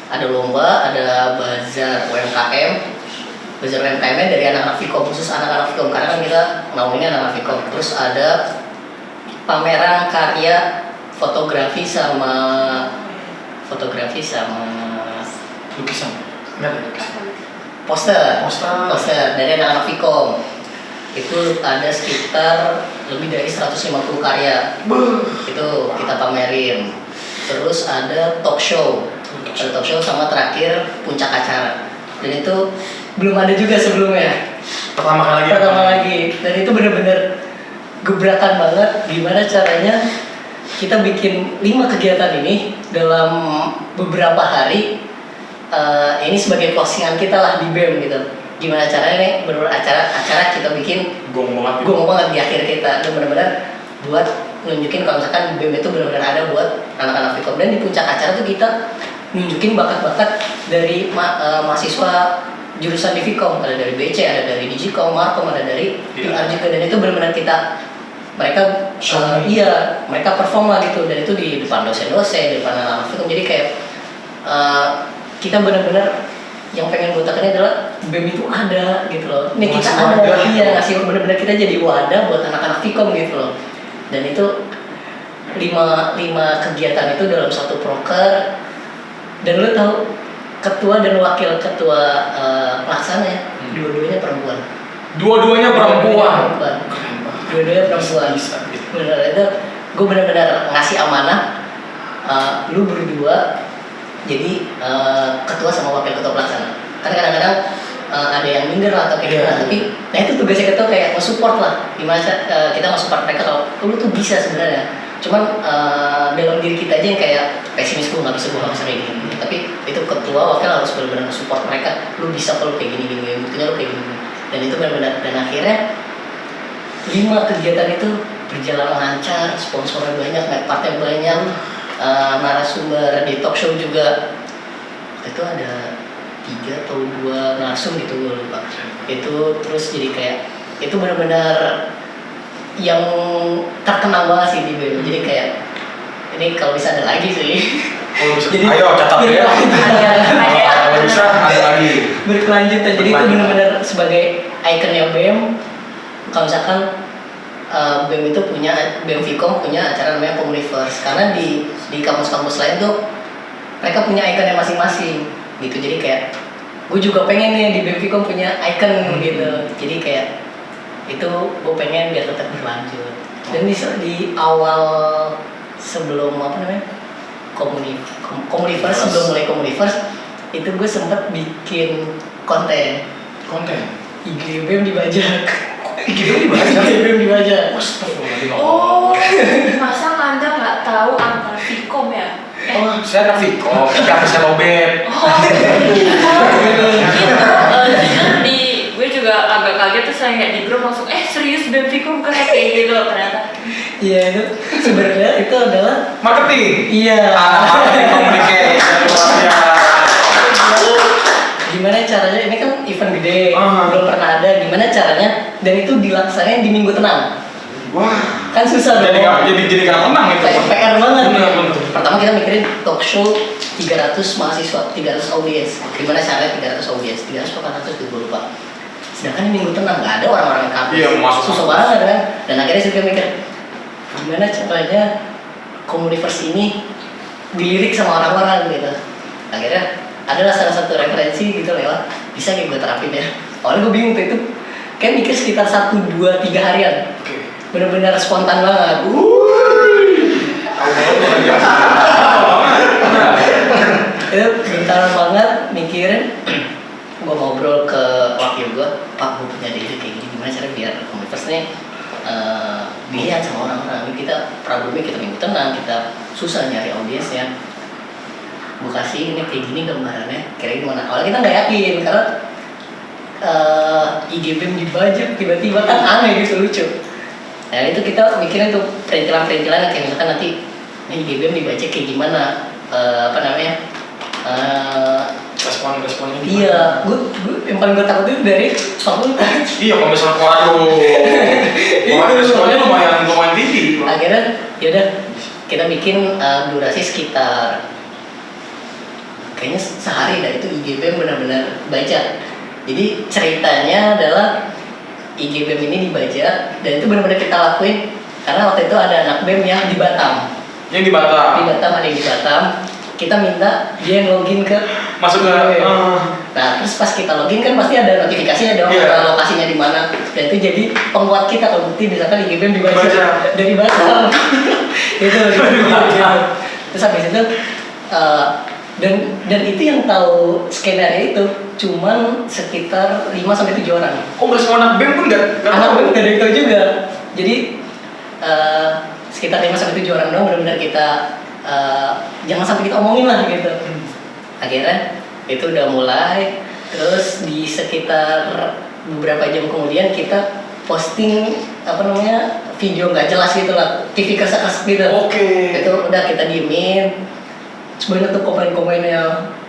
Ada lomba, ada bazar UMKM. Bazar UMKM-nya dari anak-anak Vkom khusus anak-anak Vkom karena kan kita naunginnya anak-anak Vkom. Terus ada pameran karya fotografi sama lukisan. Poster dari anak-anak Vkom. Itu ada sekitar lebih dari 150 karya. Itu kita pamerin. Terus ada talk show sama terakhir puncak acara. Dan itu belum ada juga sebelumnya. Pertama lagi. Dan itu benar-benar gebrakan banget gimana caranya kita bikin 5 kegiatan ini dalam beberapa hari. Ini sebagai closingan kita lah di BEM gitu. Gimana caranya nih bener-bener acara kita bikin gong banget di akhir kita. Dan benar-benar buat nunjukin kalau misalkan BEM itu benar-benar ada buat anak-anak Vkom. Dan di puncak acara tuh kita nunjukin bakat-bakat dari mahasiswa jurusan di Vkom, ada dari BC, ada dari Digikom, Markom, ada dari PR juga, dan itu benar-benar mereka mereka perform lah gitu, dan itu di depan dosen-dosen, di depan anak-anak Vkom. Jadi kayak kita benar-benar yang pengen botakannya adalah BEM itu ada gitu loh. Nih kita ada, ngasih benar-benar kita jadi wadah buat anak-anak Vkom gitu loh. Dan itu 5 kegiatan itu dalam satu proker. Dan lu tahu ketua dan wakil ketua pelaksana ya, dua-duanya perempuan. Dua-duanya perempuan. Benar, itu gue benar-benar ngasih amanah lu berdua jadi ketua sama wakil ketua pelaksana. Karena kadang-kadang ada yang minder lah atau kayak gimana, tapi nah itu tugasnya ketua kayak nge-support lah, gimana kita nge-support mereka kalau lu tuh bisa sebenarnya. Cuman dalam diri kita aja yang kayak pesimis, gue nggak bisa kayak gini. Tapi itu ketua wakil harus benar-benar support mereka, lu bisa kalau kayak gini, buktinya lu kayak gini. Dan itu benar-benar, dan akhirnya 5 kegiatan itu berjalan lancar, sponsornya banyak, naik partai banyak, narasumber di talk show juga. Itu ada 3 atau 2 narasum gitu, gue lupa. Itu terus jadi kayak itu benar-benar yang terkenal banget sih di BEM. Jadi kayak ini kalau bisa ada lagi sih. Jadi, ayo catat ya. Kalau bisa ada lagi. Berkelanjutan. Jadi itu benar-benar sebagai ikonnya BEM. Kalau misalkan BEM itu BEM Vkom punya acara namanya Komuniverse. Karena di kampus-kampus lain tuh mereka punya ikonnya masing-masing gitu. Jadi kayak gue juga pengen nih di BEM Vkom punya ikon gitu. Jadi kayak itu gue pengen biar tetap berlanjut. Dan di awal sebelum Komuniverse, sebelum mulai Komuniverse itu gue sempet bikin konten IG BEM dibajak. Oh, masa Anda nggak tahu angka Vkom ya? Oh, saya anak Vkom, tapi saya lobet. Jujur gue juga agak kaget tuh, saya nggak di grup langsung serius BEM Vkom kayak gitu ternyata. Iya, itu sebenarnya itu adalah Marketing. Iya. Marketing communication luar biasa. Gimana caranya, ini kan event gede, belum pernah ada, gimana caranya, dan itu dilaksanain di Minggu Tenang. Wah, kan susah jadi dong. jadi gak tenang itu. Kayak PR banget. Bener. Pertama kita mikirin talk show 300 mahasiswa, 300 audiens. Gimana caranya 300 audiens, 300 atau 400 gue lupa. Sedangkan di Minggu Tenang nggak ada orang-orang yang kampus. Iya, susah banget kan. Dan akhirnya saya mikir, gimana caranya Komuniverse ini dilirik sama orang-orang gitu. Akhirnya adalah salah satu referensi gitu lewat, bisa kayak gue terapin ya. Awalnya gue bingung tuh, itu kayak mikir sekitar 1, 2, 3 harian. Bener-bener spontan banget. Itu bentaran banget mikirin. Gue ngobrol ke wakil gue, Pak, gue punya ide kayak gini, gimana cara biar Komuniverse ini dilihat sama orang-orang. Kita problemnya kita Minggu Tenang, kita susah nyari audiensnya. Gue kasih ini kayak gini gambarannya, kira gimana? Awalnya kita nggak yakin karena IG BEM dibajak tiba-tiba, kan aneh gitu, lucu. Nah itu kita mikirin tuh perintilan-perintilan kayak misalkan nanti IG BEM dibajak kayak gimana, Respon-responnya gimana? Iya, gue yang paling gue takut itu dari fakultas. Iya, kalau misalnya waduh, responnya lumayan tinggi. Akhirnya yaudah kita bikin durasi sekitar kayaknya sehari dah, itu IG BEM benar-benar baca. Jadi ceritanya adalah IG BEM ini dibaca, dan itu benar-benar kita lakuin karena waktu itu ada anak BEM yang di Batam. Yang di Batam. Di Batam, ada yang di Batam. Kita minta dia yang login ke masuk ke Nah, terus pas kita login kan pasti ada notifikasinya dong, lokasinya di mana. Dan itu jadi penguat kita kalau bukti misalkan IG BEM dibaca dari Batam. Gitu. Terus habis itu dan itu yang tahu skenario itu cuman sekitar 5-7 orang. Oh, nggak semua anak BEM pun nggak anak BEM nggak ada yang tahu juga. Jadi sekitar 5-7 orang dong, benar-benar kita jangan sampai kita omongin lah gitu. Akhirnya itu udah mulai, terus di sekitar beberapa jam kemudian kita posting video nggak jelas gitu lah, TV kesek-kesek gitu. Oke. Itu udah kita diemin. Terus banyak tuh komen-komennya.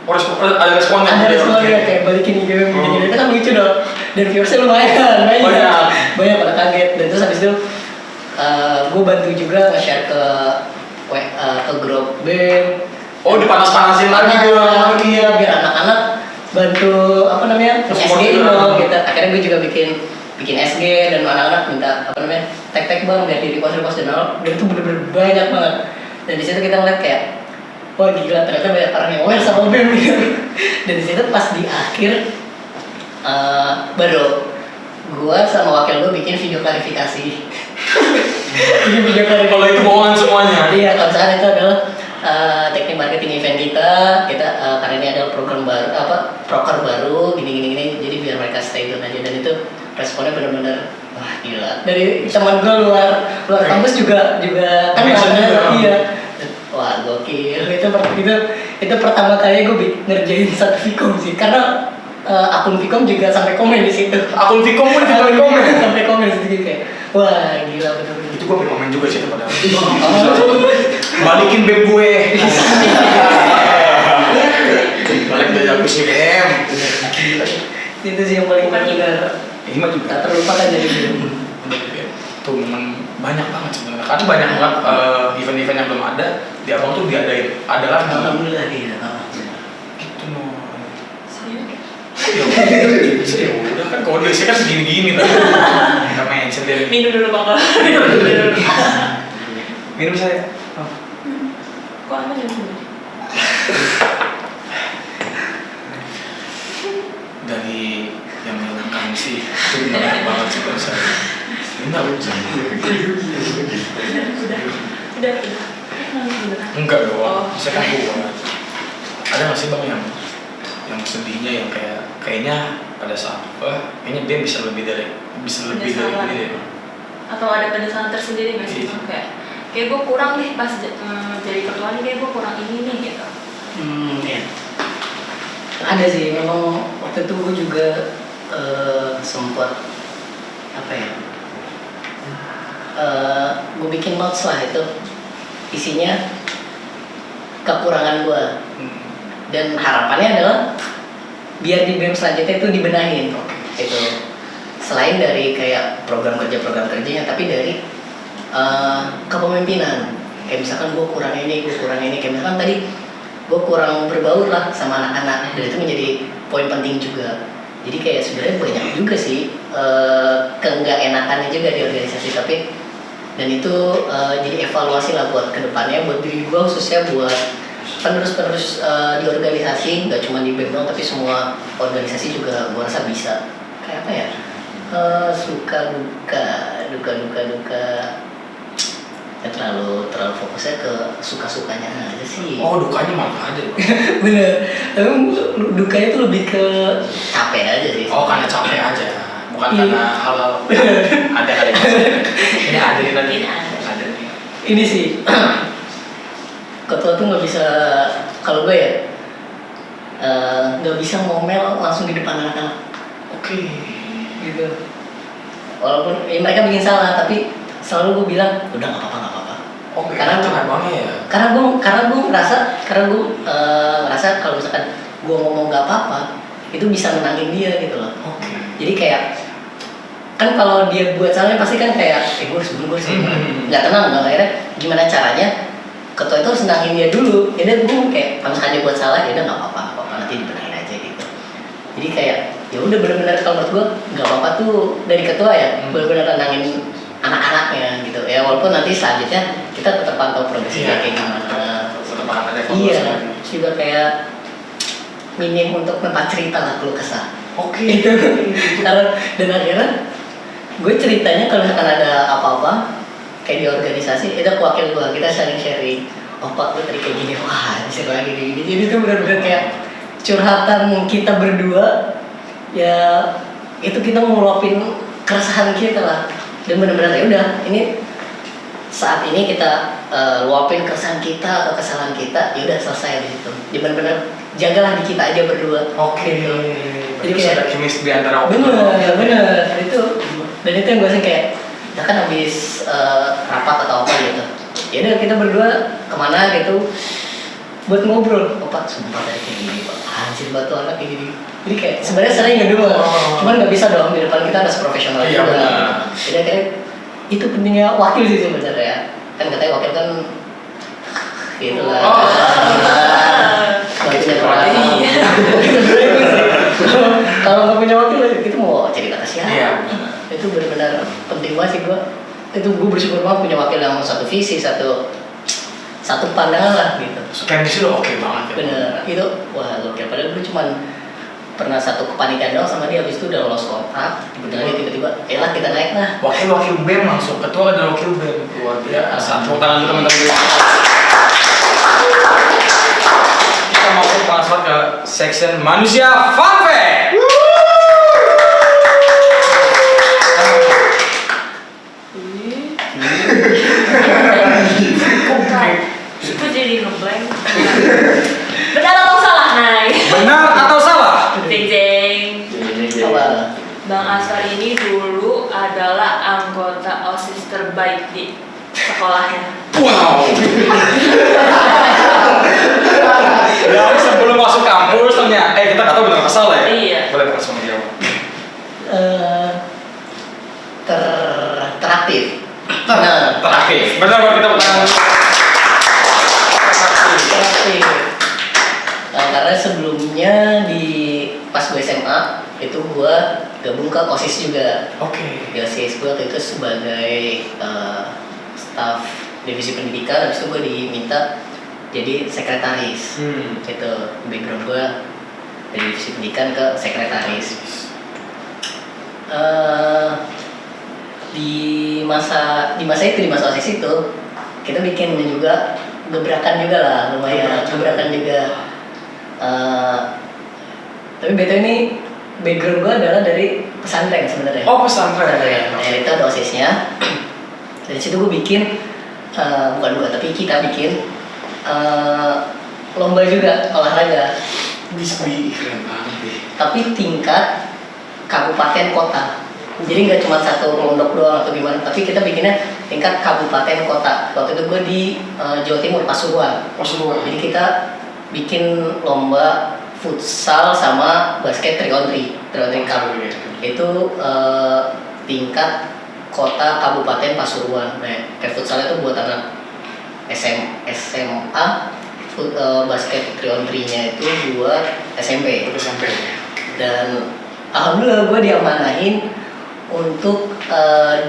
Ada responnya. Ada responnya kayak balikin game gini-gini, itu kan lucu dong. Dan viewersnya lumayan, banyak pada kaget. Dan terus habis itu gue bantu juga nge-share ke grup BEM. Oh, dipanas-panasin lagi gitu. Iya, biar anak-anak bantu apa namanya SG dong gitu. Akhirnya gue juga bikin SG dan anak-anak minta apa namanya tag bang biar di repost dan all. Dan itu bener-bener banyak banget. Dan di situ kita ngeliat kayak wah gila, ternyata banyak orang yang aware sama BEM gitu. Dan di situ pas di akhir baru gua sama wakil gua bikin video klarifikasi. Bikin video klarifikasi. Kalau itu bohongan semuanya. Iya, kalau misalkan itu adalah teknik marketing event kita karena ini adalah program baru proker baru gini. Jadi biar mereka stay tune aja, dan itu responnya benar-benar wah gila. Dari teman gua luar kampus juga kan iya. Wah gokil, itu pertama kali gue ngerjain satu Vcom sih, karena akun Vcom juga sampai komen di situ. Akun Vcom pun sampai komen. Sampai komen sedikit kayak, wah gila bener-bener. Itu gue pengen komen juga sih padahal. Balikin BEM gue. Balik dari aku sih BEM. Itu sih yang paling benar. Hima juga. Tak terlupakan jadi BEM. Tuh memang banyak banget sebenarnya. Karena banyak banget event-event yang belum ada di abang tuh diadain. Ada lagi. Alhamdulillah iya. Gitu no. Serius? Ya udah kan kalau dari saya kan segini-gini tadi. Kita mention deh. Minum dulu bang, minum dulu. Minum saya. Kok aman ya sendiri? Dari yang menyenangkan sih itu benar banget sih kalau saya. Enggak lucu. Udah. Enggak dong. Saya kan buat. Ada nggak sih bang yang sedihnya yang kayaknya pada saat kayaknya dia bisa lebih dari ini deh. Atau ada penyesalan tersendiri nggak sih? Kayak gue kurang nih pas jadi ketua nih, kayak gue kurang ini nih gitu. Ya. Ada sih, memang waktu itu gue juga sempat apa ya? Gue bikin notes lah, itu isinya kekurangan gue. Dan harapannya adalah biar di BEM selanjutnya itu dibenahin itu, selain dari kayak program kerjanya, tapi dari kepemimpinan. Kayak misalkan gue kurang ini, kayak misalkan tadi gue kurang berbaur lah sama anak-anak, dan itu menjadi poin penting juga. Jadi kayak sebenarnya banyak juga sih keenggak enakannya juga di organisasi, tapi dan itu jadi evaluasi lah buat kedepannya, buat diri gue khususnya, buat penerus di organisasi, nggak cuma di BEM doang, tapi semua organisasi juga gue rasa bisa. Kayak apa ya, suka duka ya terlalu fokusnya ke suka-sukanya aja sih. Oh, dukanya malah ada. Bener, tapi dukanya tuh lebih ke capek aja sih. Oh, karena capek aja, bukan karena hal ada kali. Ini ada nih tadi. Ada nih. Ini sih ketua tuh nggak bisa, kalau gue ya nggak bisa ngomel langsung di depan anak-anak. Oke. Gitu. Walaupun mereka bikin salah, tapi selalu gue bilang udah nggak apa-apa. Oke. Karena abangnya ya. Karena gue ngerasa kalau misalkan gue ngomong nggak apa-apa, itu bisa menangin dia gitu loh. Oke. Jadi kayak kan kalau dia buat salah pasti kan kayak gue harus nggak tenang dong. Akhirnya gimana caranya ketua itu harus senangin dia dulu. Ya dia gue kayak kalau misalkan dia buat salah, ya udah nggak apa-apa, nanti dibenahin aja gitu. Jadi kayak ya udah benar-benar kalau menurut gue nggak apa-apa tuh dari ketua ya, benar-benar tenangin anak-anaknya gitu ya, walaupun nanti selanjutnya kita tetap pantau progresnya kayak gimana. Iya, juga kayak minim untuk tempat cerita lah keluh kesah. Oke. Itu karena dan akhirnya gue ceritanya kalau misalkan ada apa-apa kayak di organisasi, itu wakil gue, kita sharing. Oh pak, gue tadi kayak gini, wah seru lagi gini. Jadi itu benar-benar kayak curhatan kita berdua. Ya itu kita ngeluapin keresahan kita lah. Dan benar-benar ya udah, ini saat ini kita luapin keresahan kita atau kesalahan kita, ya udah selesai di situ. Jadi benar-benar jagalah di kita aja berdua. Oke. Gitu. Jadi kayak ada chemistry di antara bener itu, dan itu yang gue sih kayak kita kan habis rapat atau apa gitu. Ya udah kita berdua kemana gitu buat ngobrol. Pak, sumpah kayak gini Pak, anjir batu anak kayak gini. Jadi kayak sebenarnya sering ngedenger, cuman nggak bisa dong, di depan kita harus profesional Iya, juga. benar. Jadi akhirnya itu pentingnya wakil sih sebenarnya. Kan katanya wakil kan gitu lah. Wakilnya kurang. Kalau nggak punya wakil, kita mau cari kata siapa? Iya. Itu benar-benar penting banget sih gue. Itu gue bersyukur banget punya wakil yang satu visi, satu pandangan lah gitu. Chemistry udah oke banget ya. Bener, itu wah gokil. Padahal gue cuman pernah satu kepanikan doang sama dia, habis itu udah lolos kontrak. Tiba-tiba, lah kita naik lah. Wakil BEM langsung, ketua dan wakil BEM luar biasa. Tepuk tangan dulu teman-teman. Kita masuk langsung ke section manusia fun fact. Itu jadi ngeblank. Benar atau salah, Nay? Benar atau salah? Jeng jeng. Apa? Bang Aswar ini dulu adalah anggota OSIS terbaik di sekolahnya. Wow. Dan sebelum masuk kampus ternyata, kita nggak tahu benar atau salah ya? Iya. Boleh langsung jawab. Teraktif. Terakhir. Benar Bang, kita bertanya. Teraktif. Karena sebelumnya pas gue SMA itu gue gabung ke OSIS juga. Oke. Di OSIS gue waktu itu sebagai staf divisi pendidikan, habis itu gue diminta jadi sekretaris. Itu background gue dari divisi pendidikan ke sekretaris. Di masa OSIS itu kita bikin juga gebrakan juga lah, lumayan gebrakan juga. Tapi betul ini background gue adalah dari pesantren sebenarnya. Oh, pesantren. Ya, itu ada OSIS-nya. Dari situ gue bikin bukan gue tapi kita bikin lomba juga olahraga. Bisbi keren banget deh. Tapi tingkat kabupaten kota. Jadi nggak cuma satu pondok doang atau gimana, tapi kita bikinnya tingkat kabupaten kota. Waktu itu gue di Jawa Timur, Pasuruan. Jadi kita bikin lomba futsal sama basket 3-on-3 cup. Itu tingkat kota kabupaten Pasuruan. Nah, kayak futsal itu buat anak SMA, basket 3-on-3-nya itu buat SMP. Dan alhamdulillah gue diamanahin untuk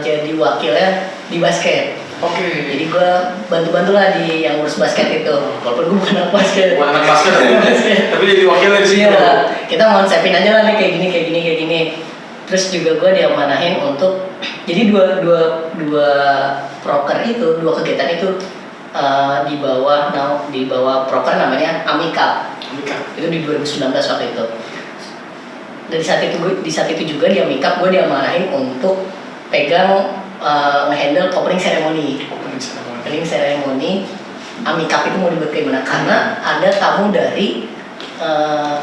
jadi wakilnya di basket. Oke. Jadi gue bantu-bantu lah di yang ngurus basket itu. Walaupun gue bukan anak basket. Bukan anak basket, tapi jadi wakilnya di sini. Iya, kita konsepin aja lah nih kayak gini. Terus juga gue diamanahin untuk jadi dua proker itu, dua kegiatan itu di bawah proker namanya Amikap. Itu di 2019 waktu itu. Dan di saat itu juga di Amikap gue diamanahin untuk pegang nge-handle opening ceremony. Amikap itu mau dibuat kayak gimana? Karena ada tamu dari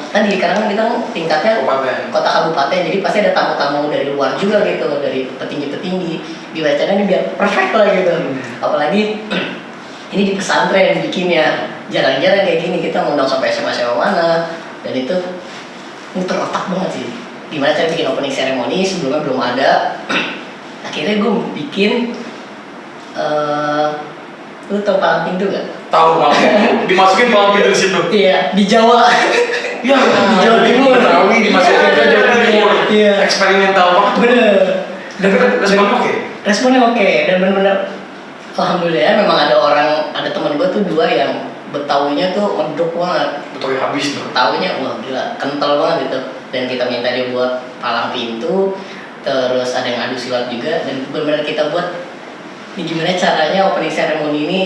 kan di Karang kita tingkatnya kota kabupaten, jadi pasti ada tamu-tamu dari luar juga gitu, dari petinggi-petinggi. Dibacanya ini biar perfect lah gitu. Apalagi ini di pesantren bikinnya, jarang-jarang kayak gini kita ngundang sampai SMA mana, dan itu muter otak banget sih. Gimana cara bikin opening ceremony, sebelumnya belum ada. Akhirnya gue bikin lu tau palang pintu gak? Tahu banget. Dimasukin palang pintu di situ. Iya, di Jawa. Iya, di Jawa Timur. Betawi dimasukin ke Jawa Timur. Iya. Eksperimental banget. Bener. Dan responnya oke. Responnya oke, dan benar-benar alhamdulillah memang ada teman gue tuh dua yang Betawinya tuh menduk banget. Betawi habis tuh. Betawinya wah gila, kental banget gitu. Dan kita minta dia buat palang pintu, terus ada yang adu silat juga, dan benar-benar kita buat ini gimana caranya opening ceremony ini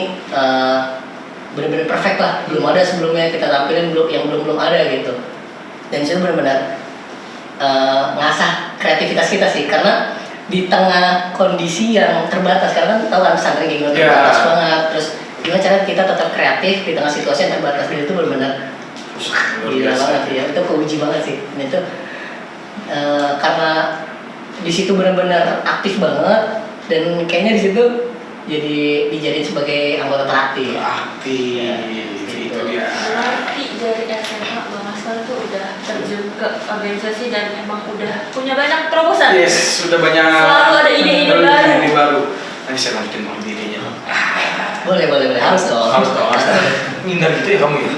benar-benar perfect lah. Belum ada sebelumnya kita tampilin, yang belum ada gitu. Dan itu benar-benar ngasah kreativitas kita sih, karena di tengah kondisi yang terbatas, karena kan tahu kan pesantren kayak gitu terbatas banget. Terus gimana cara kita tetap kreatif di tengah situasi yang terbatas, dan itu benar-benar gila banget sih ya. Itu keuji banget sih. Dan itu karena di situ benar-benar aktif banget, Dan kayaknya di situ jadi dijadiin sebagai anggota teraktif. Itu dia. Berarti dari SMA Bang Asfal tuh udah terjun ke organisasi dan emang udah punya banyak terobosan. Yes, sudah banyak. Selalu ada ide-ide baru. Ide baru. Nanti saya lanjutin mau idenya. Boleh. Harus dong. Harus dong. Minder gitu ya kamu ya.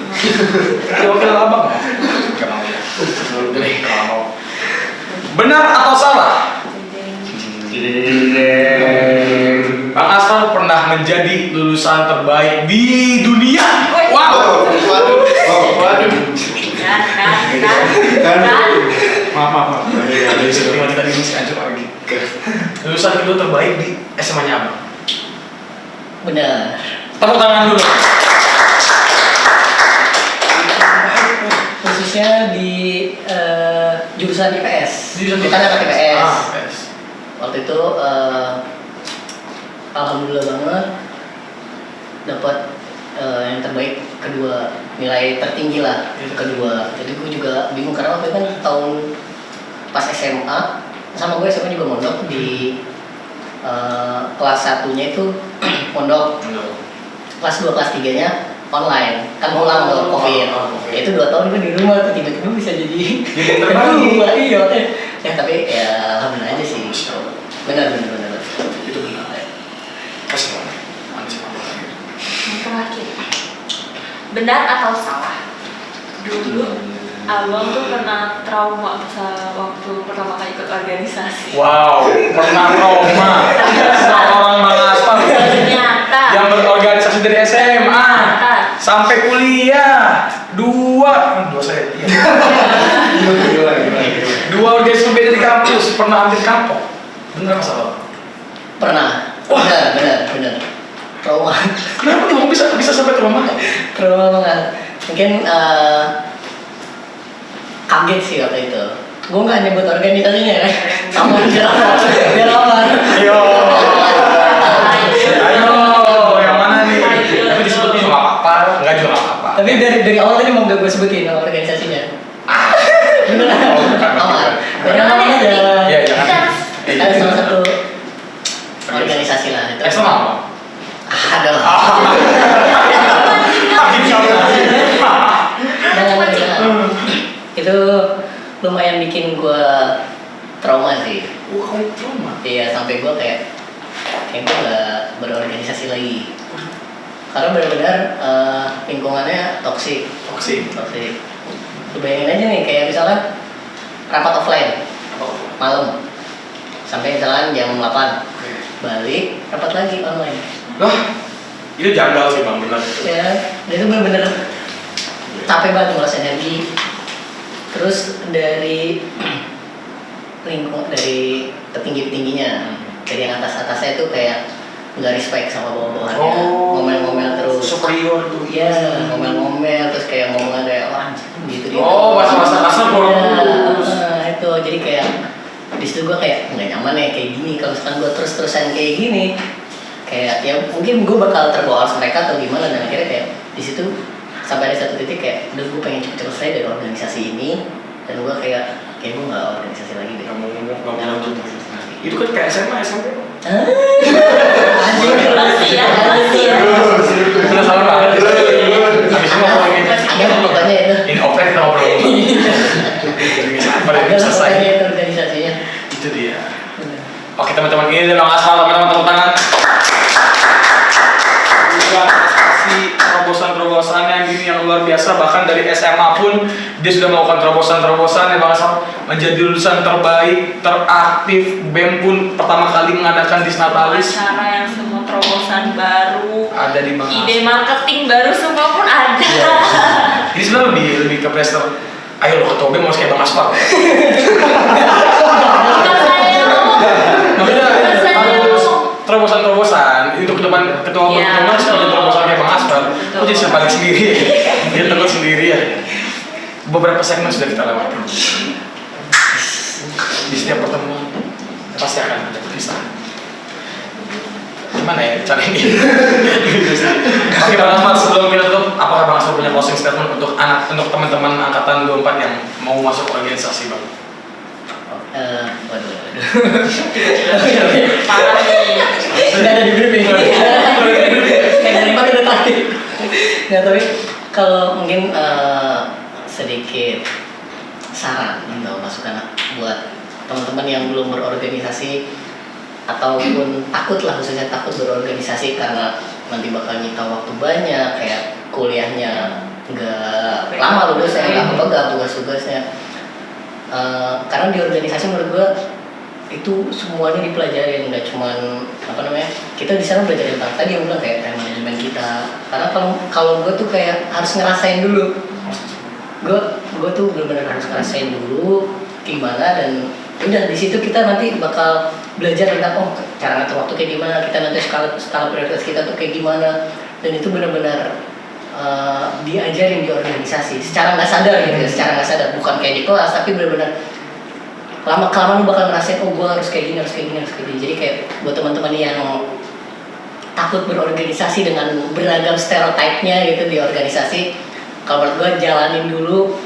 Jadi wakil abang. Gak mau ya. Gak mau. Benar atau salah? Bang Asfal pernah menjadi lulusan terbaik di dunia. Wow. Waduh. Kan. Maaf. Tadi tadi masih aja lagi. Lulusan kedua terbaik di SMA-nya Abang. Benar. Tepuk tangan dulu. Khususnya di jurusan IPS. Kita anak IPS. IPS. Waktu itu alhamdulillah banget dapat yang terbaik kedua, nilai tertinggi lah kedua. Jadi gue juga bingung karena waktu itu kan tahun pas SMA sama gue SMA juga mondok di kelas 1-nya itu mondok, kelas 2 kelas 3-nya online kan pulang tuh COVID. Ya itu 2 tahun gue di rumah tuh tiba-tiba bisa jadi kedua. Iya ya tapi ya alhamdulillah aja sih. Benar. Itu benar. Kasih banget. Yang terakhir, benar atau salah? Dulu Abang tuh pernah trauma waktu pertama kali ikut organisasi. Wow, pernah trauma. Seorang Bang Asfal Ternyata yang berorganisasi dari SMA sampai kuliah. Dua saya. Dua organisasi beda di kampus, pernah ambil kapok. Benar atau salah? Pernah. Benar. Trauma. Kenapa tuh bisa sampai trauma? Trauma banget. Mungkin kaget sih waktu itu. Gue nggak nyebut organisasinya kan. Sama biar aman. Ayo, yang mana nih? Tapi disebutin juga nggak apa-apa, nggak juga nggak apa-apa. Tapi dari awal tadi mau gue sebutin nama organisasinya. Beneran. Aman. Dari awal aja. Iya, jangan. Ada salah satu organisasi lah itu. SMA apa? Ada lah. Itu lumayan bikin gue trauma sih. Wah, kamu trauma? Iya, sampai gue kayak gue gak berorganisasi lagi. Karena benar-benar lingkungannya toksik. Lu bayangin aja nih, kayak misalnya rapat offline malam sampai misalnya jam 8 balik, rapat lagi online. Lah, itu janggal sih Bang, benar. Ya, dan itu benar-benar capek banget nguras energi. Terus dari lingkung, dari petinggi-petingginya, dari yang atas-atasnya itu kayak nggak respect sama bawah-bawahannya, ngomel-ngomel terus. Superior tuh. Iya, ngomel-ngomel terus kayak ngomongnya kayak gitu. Bahasa-bahasa kasar Itu jadi kayak di situ gue kayak nggak nyaman ya kayak gini. Kalau misalkan gue terus-terusan kayak gini, kayak ya mungkin gue bakal terbawa arus mereka atau gimana, dan akhirnya kayak di situ sampai ada satu titik kayak udah gue pengen cepet-cepet selesai dari organisasi ini, dan gue kayak gue nggak organisasi lagi deh. Nggak mau lanjut. Itu kan kayak SMA, SMP. Masih ya. Sudah salah banget. Habis ini ngomongin Ada pokoknya itu. ini oprek kita ngobrol. Pada Ada selesai. pokoknya itu organisasinya. Itu dia. Oke teman-teman, ini dia Bang Asfal, teman-teman tepuk tangan. Juga prestasi terobosan yang ini yang luar biasa, bahkan dari SMA pun dia sudah melakukan terobosan ya Bang Asfal, menjadi lulusan terbaik, teraktif. BEM pun pertama kali mengadakan Disnatalis. Acara yang semua terobosan baru, Ada di Bang Asfal. ide marketing baru semua pun ada. Ini sebenarnya lebih ke pressure. Ayo lo ketua BEM harus kayak Bang Asfal. Bukan saya ngomong. Makanya Bukan saya harus ngomong. terobosan itu ke depan ketua Iya, BEM harus punya betul. terobosan kayak Bang Asfal. Betul. Kok jadi sebalik sendiri? Dia takut sendiri ya. Beberapa segmen sudah kita lewati. Di setiap pertemuan pasti akan ada perpisahan. Gimana ya cara ini? Oke Bang Asfal, sebelum kita tutup, apakah Bang Asfal punya closing statement untuk teman-teman angkatan 24 yang mau masuk organisasi Bang? Waduh. Parah nih. Nggak ada di briefing. Emang udah tadi. Nggak, tapi kalau mungkin sedikit saran atau masukan buat teman-teman yang belum berorganisasi ataupun takut lah, khususnya takut berorganisasi karena nanti bakal nyita waktu banyak, kayak kuliahnya nggak lama lulusnya, nggak kepegang tugas-tugasnya. Karena di organisasi menurut gue itu semuanya dipelajarin, nggak cuman kita di sana belajar tentang tadi yang bilang kayak time management kita. Karena kalau gue tuh kayak harus ngerasain dulu, gue tuh benar-benar harus ngerasain dulu gimana, dan udah di situ kita nanti bakal belajar tentang cara ngatur waktu kayak gimana, kita nanti skala prioritas kita tuh kayak gimana, dan itu benar-benar diajarin di organisasi secara nggak sadar gitu ya, secara nggak sadar, bukan kayak di kelas, tapi benar-benar lama-kelamaan lu bakal ngerasain gue harus kayak gini. Jadi kayak buat teman-teman yang takut berorganisasi dengan beragam stereotipnya gitu di organisasi, kalau menurut gue jalanin dulu,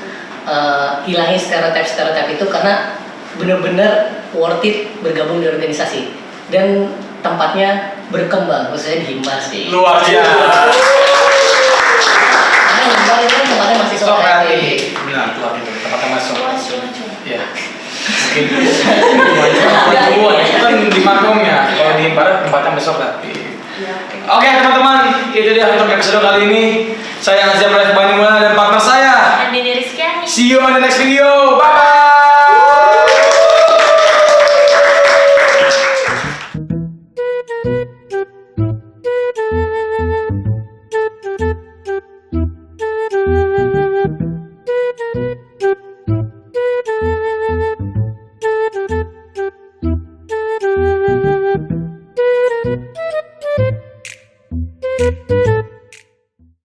hilangin stereotip itu, karena bener-bener worth it bergabung di organisasi dan tempatnya berkembang, khususnya di Himar sih. Luar biasa. Karena Himar itu tempatnya masih kreatif. Benar, tempatnya masuk. Iya. Mungkin cuma itu kan di makomnya. Kalau di Himar tempatnya besok kreatif. Oke teman-teman, itu dia untuk episode kali ini. Saya Azam Raif Banimula dan partner saya Andini Rizkyani. See you on the